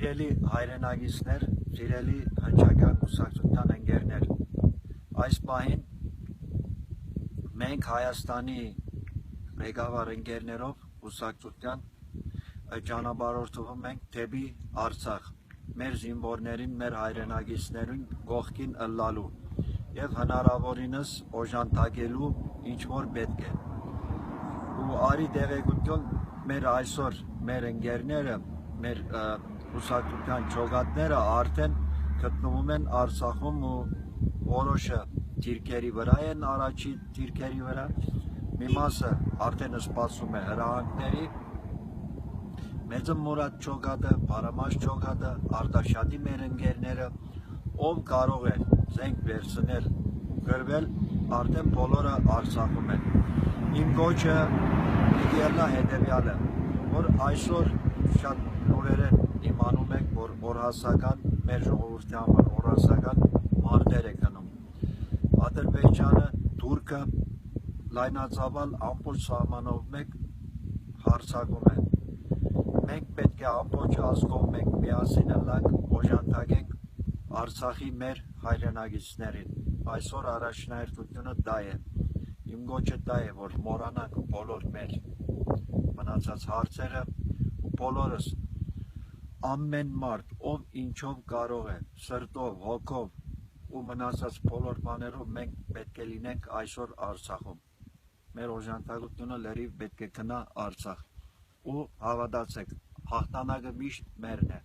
Սիրելի հայրենագիցներ, սիրելի հնչակյան կուսակցության ընկերներ, այս պահին մենք Հայաստանի ղեկավար ընկերներով կուսակցության ճանապարհորդվում ենք դեպի Արցախ, մեր զինվորներին, մեր հայրենագիցներին կողքին ըլլալու եւ հնարավորինս օժանդակելու ինչ որ պետք է։ Ու արի տեղեկություն մեր այսօր մեր ընկերները, մեր կուսակցության ջոկատները արդեն գտնվում են Արցախում ու որոշը թիրքերի վրա են, առաջի թիրքերի վրա, մի մասը արդեն սպասում է հրահանգների, Մեծը Մուրադ ջոկատը, Բարամաս ջոկատը, Արտաշատի մեր ընկերները, ով կարող է զենք վերցնել ու գրվել, արդեն բոլորը Արցախում են։ Իմ գոչը դիալա հետևյալը, որ այսօր շատ նորերեն իմանում եք, որ օրհասական մեր ժողովրդի համար օրհասական մարտեր է գնում։ Ադրբեջանը, Թուրքը լայնածավալ ամբողջ սահմանով մեկ հարձակում է։ Մենք պետք է ամբողջ ազգով մենք միասին ըլլանք, օժանդակենք Արցախի մեր հայրենագիցներին։ Այսօր առաջնահերթությունը դա է։ Իմ գոչը դա է, որ մոռանանք բոլոր մեր մնացած հարցերը, բոլորս ամեն մարդ, ով ինչով կարող է, սրտով, հոգով ու մնացած բոլոր բաներով մենք պետք է լինենք այսօր Արցախում։ Մեր օժանդակությունը լրիվ պետք է գնա Արցախ։ Ու հավատացեք, հաղթանակը միշտ մերն է։